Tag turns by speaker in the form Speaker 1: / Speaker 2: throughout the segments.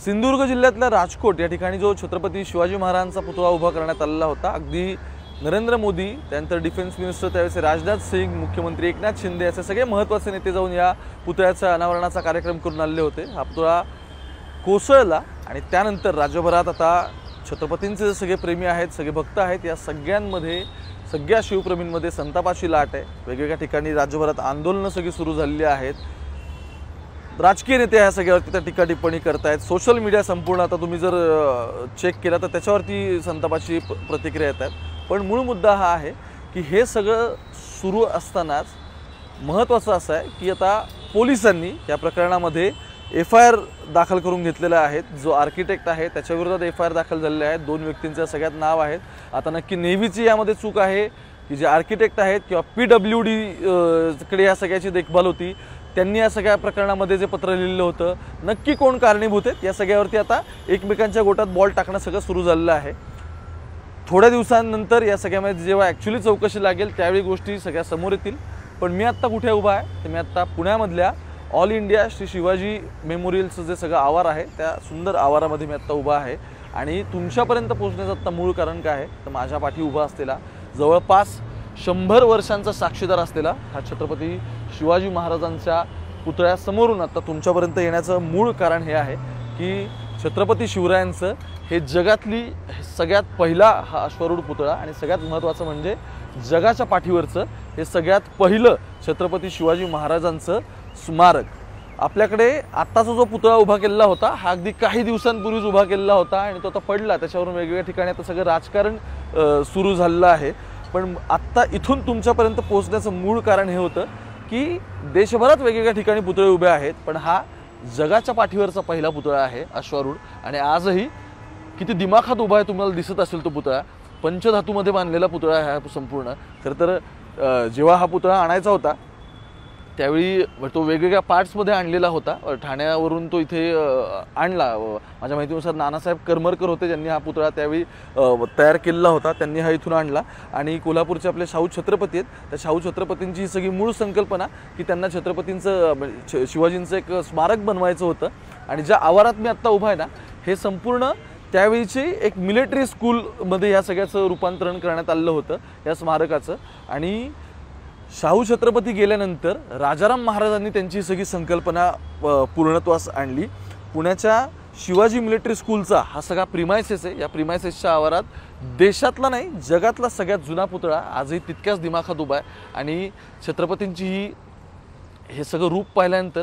Speaker 1: सिंधुदुर्ग जिल्ह्यातल्या राजकोट या ठिकाणी जो छत्रपती शिवाजी महाराजांचा पुतळा उभा करण्यात आलेला होता, अगदी नरेंद्र मोदी, त्यानंतर डिफेन्स मिनिस्टर त्यावेळेस राजनाथ सिंग, मुख्यमंत्री एकनाथ शिंदे असे सगळे महत्त्वाचे नेते जाऊन या पुतळ्याचा अनावरणाचा कार्यक्रम करून आलेले होते। हा पुतळा कोसळला आणि त्यानंतर राज्यभरात आता छत्रपतींचे जे सगळे प्रेमी आहेत, सगळे भक्त आहेत, या सगळ्यांमध्ये सगळ्या शिवप्रेमींमध्ये संतापाची लाट आहे। वेगवेगळ्या ठिकाणी राज्यभरात आंदोलनं सगळी सुरू झालेली आहेत। राजकीय नेते ह्या सगळ्यावरती त्या टीका टिप्पणी करतायत। सोशल मीडिया संपूर्ण आता तुम्ही जर चेक केला तर त्याच्यावरती संतापाची प्रतिक्रिया येत आहेत। पण मूळ मुद्दा हा आहे की हे सगळं सुरू असतानाच महत्त्वाचं असं आहे की आता पोलिसांनी या प्रकरणामध्ये FIR दाखल करून घेतलेला आहे। जो आर्किटेक्ट आहे त्याच्या विरोधात FIR दाखल झालेले आहेत। 2 व्यक्तींचं सगळ्यात नाव आहेत। आता नक्की नेव्हीची यामध्ये चूक आहे की जे आर्किटेक्ट आहेत किंवा PWD कडे या सगळ्याची देखभाल होती, त्यांनी या सगळ्या प्रकरणामध्ये जे पत्र लिहिलेलं होतं, नक्की कोण कारणीभूत आहेत या सगळ्यावरती आता एकमेकांच्या गोटात बॉल टाकणं सगळं सुरू झालेलं आहे। थोड्या दिवसांनंतर या सगळ्यामध्ये जेव्हा ॲक्च्युअली चौकशी लागेल त्यावेळी गोष्टी सगळ्या समोर येतील। पण मी आत्ता कुठे उभा आहे तर मी आत्ता पुण्यामधल्या ऑल इंडिया श्री शिवाजी मेमोरियलचं जे सगळं आवार आहे त्या सुंदर आवारामध्ये मी आत्ता उभा आहे। आणि तुमच्यापर्यंत पोहोचण्याचं आत्ता मूळ कारण काय आहे तर माझ्या पाठी उभा असलेला जवळपास 100 वर्षांचा साक्षीदार असलेला हा छत्रपती शिवाजी महाराजांच्या पुतळ्यासमोरून आता तुमच्यापर्यंत येण्याचं मूळ कारण हे आहे की छत्रपती शिवरायांचं हे जगातली सगळ्यात पहिला हा अश्वारूढ पुतळा आणि सगळ्यात महत्त्वाचं म्हणजे जगाच्या पाठीवरचं हे सगळ्यात पहिलं छत्रपती शिवाजी महाराजांचं स्मारक। आपल्याकडे आत्ताचा जो पुतळा उभा केलेला होता हा अगदी काही दिवसांपूर्वीच उभा केलेला होता आणि तो आता पडला, त्याच्यावरून वेगवेगळ्या ठिकाणी आता सगळं राजकारण सुरू झालेलं आहे। पण आत्ता इथून तुमच्यापर्यंत पोहोचण्याचं मूळ कारण हे होतं की देशभरात वेगवेगळ्या ठिकाणी पुतळे उभे आहेत, पण हा जगाच्या पाठीवरचा पहिला पुतळा आहे अश्वारूढ। आणि आजही किती दिमाखात उभा आहे तुम्हाला दिसत असेल तो पुतळा, पंचधातूमध्ये बांधलेला पुतळा आहे हा संपूर्ण। खरं तर जेव्हा हा पुतळा आणायचा होता त्यावेळी तो वेगवेगळ्या पार्ट्समध्ये आणलेला होता। ठाण्यावरून तो इथे आणला, माझ्या माहितीनुसार नानासाहेब करमरकर होते ज्यांनी हा पुतळा त्यावेळी तयार केलेला होता, त्यांनी हा इथून आणला। आणि कोल्हापूरचे आपले शाहू छत्रपती आहेत, त्या शाहू छत्रपतींची ही सगळी मूळ संकल्पना की त्यांना छत्रपतींचं शिवाजींचं एक स्मारक बनवायचं होतं। आणि ज्या आवारात मी आत्ता उभा आहे ना, हे संपूर्ण त्यावेळीची एक मिलिटरी स्कूलमध्ये या सगळ्याचं रूपांतरण करण्यात आलेलं होतं या स्मारकाचं। आणि शाहू छत्रपती गेल्यानंतर राजाराम महाराजांनी त्यांची सगळी संकल्पना पूर्णत्वास आणली। पुण्याच्या शिवाजी मिलिटरी स्कूलचा हा सगळा प्रिमायसेस आहे। या प्रिमायसेसच्या आवारात देशातला नाही जगातला सगळ्यात जुना पुतळा आजही तितक्याच दिमाखात उभा आहे। आणि छत्रपतींची ही हे सगळं रूप पाहिल्यानंतर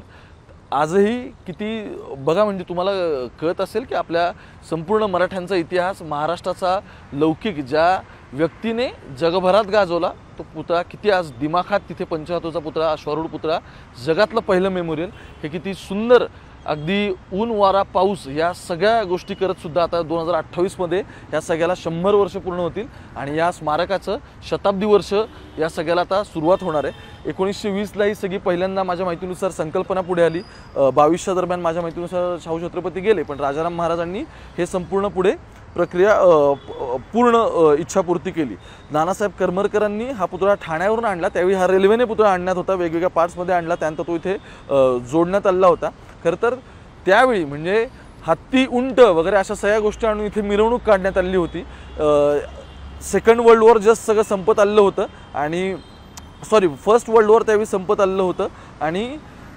Speaker 1: आजही किती बघा, म्हणजे तुम्हाला कळत असेल की आपल्या संपूर्ण मराठ्यांचा इतिहास, महाराष्ट्राचा लौकिक ज्या व्यक्तीने जगभरात गाजवला तो पुतळा किती आज दिमाखात, तिथे पंचधातूचा पुतळा, अश्वारूढ पुतळा, जगातलं पहिलं मेमोरियल, हे किती सुंदर, अगदी ऊन वारा पाऊस या सगळ्या गोष्टी करत सुद्धा आता 2028 मध्ये या सगळ्याला 100 वर्ष पूर्ण होतील। आणि या स्मारकाचं शताब्दी वर्ष या सगळ्याला आता सुरुवात होणार आहे। 1920ला ही सगळी पहिल्यांदा माझ्या माहितीनुसार संकल्पना पुढे आली। 22च्या दरम्यान माझ्या माहितीनुसार शाहू छत्रपती गेले, पण राजाराम महाराजांनी हे संपूर्ण पुढे प्रक्रिया पूर्ण इच्छापूर्ती केली। नानासाहेब करमरकरांनी हा पुतळा ठाण्यावरून आणला, त्यावेळी हा रेल्वेने पुतळा आणण्यात होता, वेगवेगळ्या पार्ट्समध्ये आणला, त्यानंतर तो इथे जोडण्यात आलेला होता। खरं तर त्यावेळी म्हणजे हत्ती, उंट वगैरे अशा सगळ्या गोष्टी आणून इथे मिरवणूक काढण्यात आलेली होती। सेकंड वर्ल्ड वॉर जस्ट सगळं संपत आलेलं होतं आणि फर्स्ट वर्ल्ड वॉर त्यावेळी संपत आलेलं होतं आणि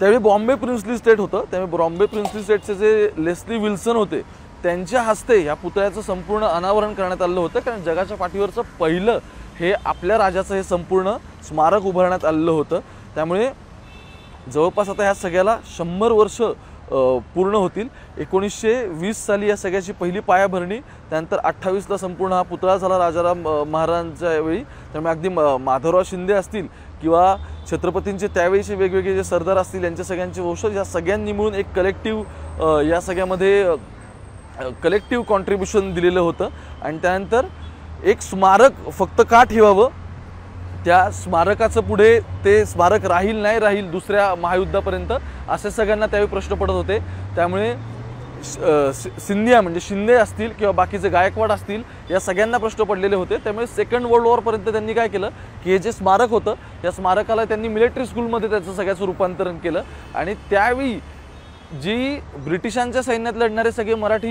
Speaker 1: त्यावेळी बॉम्बे प्रिन्सली स्टेट होतं। त्यावेळी बॉम्बे प्रिन्सली स्टेटचे जे लेस्ली विल्सन होते त्यांच्या हस्ते या पुतळ्याचं संपूर्ण अनावरण करण्यात आलेलं होतं, कारण जगाच्या पाठीवरचं पहिलं हे आपल्या राजाचं हे संपूर्ण स्मारक उभारण्यात आलेलं होतं। त्यामुळे जवळपास आता ह्या सगळ्याला 100 वर्ष पूर्ण होतील। 1920 साली या सगळ्याची पहिली पायाभरणी, त्यानंतर 28ला संपूर्ण हा पुतळा झाला राजाराम महाराजांच्या वेळी। त्यामुळे अगदी माधवराव शिंदे असतील किंवा छत्रपतींचे त्यावेळीचे वेगवेगळे जे सरदार असतील यांच्या सगळ्यांचे वंशज या सगळ्यांनी मिळून एक कलेक्टिव्ह या सगळ्यामध्ये कलेक्टिव्ह कॉन्ट्रीब्युशन दिलेलं होतं। आणि त्यानंतर एक स्मारक फक्त का ठेवावं, त्या स्मारकाचं पुढे ते स्मारक राहील नाही राहील दुसऱ्या महायुद्धापर्यंत असे सगळ्यांना त्यावेळी प्रश्न पडत होते। त्यामुळे सिंधिया म्हणजे शिंदे असतील किंवा बाकीचे गायकवाड असतील या सगळ्यांना प्रश्न पडलेले होते। त्यामुळे सेकंड वर्ल्ड वॉरपर्यंत त्यांनी काय केलं की हे जे स्मारक होतं त्या स्मारकाला त्यांनी मिलिटरी स्कूलमध्ये त्याचं सगळ्याचं रूपांतरण केलं। आणि त्यावेळी जी ब्रिटिशांच्या सैन्यात लढणारे सगळे मराठी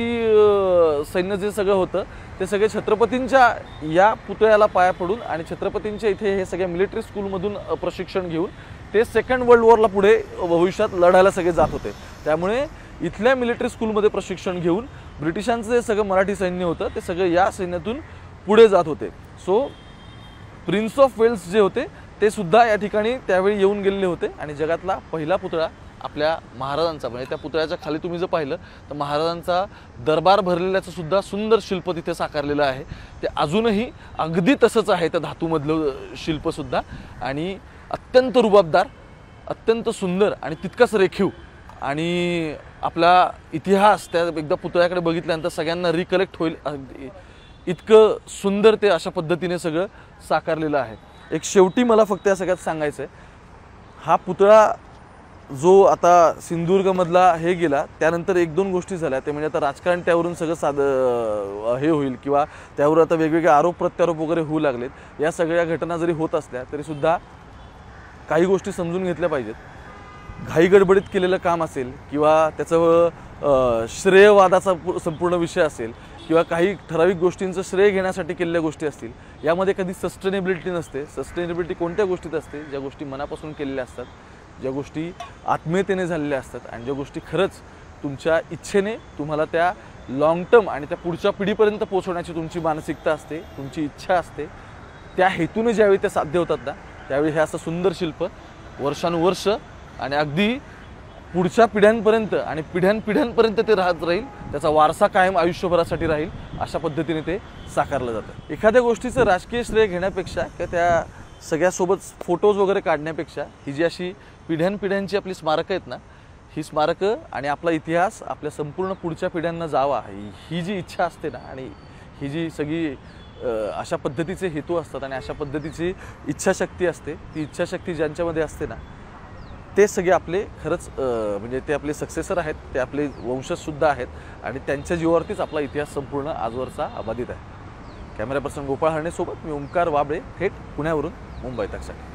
Speaker 1: सैन्य जे सगळं होतं ते सगळे छत्रपतींच्या या पुतळ्याला पाया पडून आणि छत्रपतींच्या इथे हे सगळे मिलिटरी स्कूलमधून प्रशिक्षण घेऊन ते सेकंड वर्ल्ड वॉरला पुढे भविष्यात लढायला सगळे जात होते। त्यामुळे इथल्या मिलिटरी स्कूलमध्ये प्रशिक्षण घेऊन ब्रिटिशांचं जे सगळं मराठी सैन्य होतं ते सगळं या सैन्यातून पुढे जात होते। सो प्रिन्स ऑफ वेल्स जे होते ते सुद्धा या ठिकाणी त्यावेळी येऊन गेलेले होते आणि जगातला पहिला पुतळा आपल्या महाराजांचा, म्हणजे त्या पुतळ्याच्या खाली तुम्ही जर पाहिलं तर महाराजांचा दरबार भरलेल्याचं सुद्धा सुंदर शिल्प तिथे साकारलेलं आहे। ते अजूनही अगदी तसंच आहे, त्या धातूमधलं शिल्पसुद्धा, आणि अत्यंत रुबाबदार, अत्यंत सुंदर आणि तितकाच रेखीव। आणि आपला इतिहास त्या एकदा पुतळ्याकडे बघितल्यानंतर सगळ्यांना रिकलेक्ट होईल इतकं सुंदर ते अशा पद्धतीने सगळं साकारलेलं आहे। एक शेवटी मला फक्त या सगळ्यात सांगायचं आहे, हा पुतळा जो आता सिंधुदुर्गमधला हे गेला त्यानंतर एक दोन गोष्टी झाल्या, ते म्हणजे आता राजकारण त्यावरून सगळं हे होईल किंवा त्यावर आता वेगवेगळे आरोप प्रत्यारोप वगैरे होऊ लागलेत। या सगळ्या घटना जरी होत असल्या तरीसुद्धा काही गोष्टी समजून घेतल्या पाहिजेत। घाई गडबडीत केलेलं काम असेल किंवा त्याचं श्रेयवादाचा संपूर्ण विषय असेल किंवा काही ठराविक गोष्टींचं श्रेय घेण्यासाठी केलेल्या गोष्टी असतील, यामध्ये कधी सस्टेनेबिलिटी नसते। सस्टेनेबिलिटी कोणत्या गोष्टीत असते? ज्या गोष्टी मनापासून केलेल्या असतात, ज्या गोष्टी आत्मीयतेने झालेल्या असतात आणि ज्या गोष्टी खरंच तुमच्या इच्छेने तुम्हाला त्या लॉंग टर्म आणि त्या पुढच्या पिढीपर्यंत पोहोचवण्याची तुमची मानसिकता असते, तुमची इच्छा असते, त्या हेतूने ज्यावेळी ते साध्य होतात ना त्यावेळी हे असं सुंदर शिल्प वर्षानुवर्ष आणि अगदी पुढच्या पिढ्यांपर्यंत आणि पिढ्यांपिढ्यांपर्यंत ते राहत राहील, त्याचा वारसा कायम आयुष्यभरासाठी राहील, अशा पद्धतीने ते साकारलं जातं। एखाद्या गोष्टीचं राजकीय श्रेय घेण्यापेक्षा किंवा त्या सगळ्यासोबत फोटोज वगैरे काढण्यापेक्षा ही जी अशी पिढ्यांपिढ्यांची आपली स्मारकं आहेत ना, ही स्मारकं आणि आपला इतिहास आपल्या संपूर्ण पुढच्या पिढ्यांना जावा ही जी इच्छा असते ना, आणि ही जी सगळी अशा पद्धतीचे हेतू असतात आणि अशा पद्धतीची इच्छाशक्ती असते, ती इच्छाशक्ती ज्यांच्यामध्ये असते ना ते सगळे आपले खरंच म्हणजे ते आपले सक्सेसर आहेत, ते आपले वंशजसुद्धा आहेत आणि त्यांच्या जीवावरतीच आपला इतिहास संपूर्ण आजवरचा अबाधित आहे। कॅमेरा पर्सन गोपाळ हरणेसोबत मी ओमकार वाबळे, थेट पुण्यावरून मुंबई तकसाठी।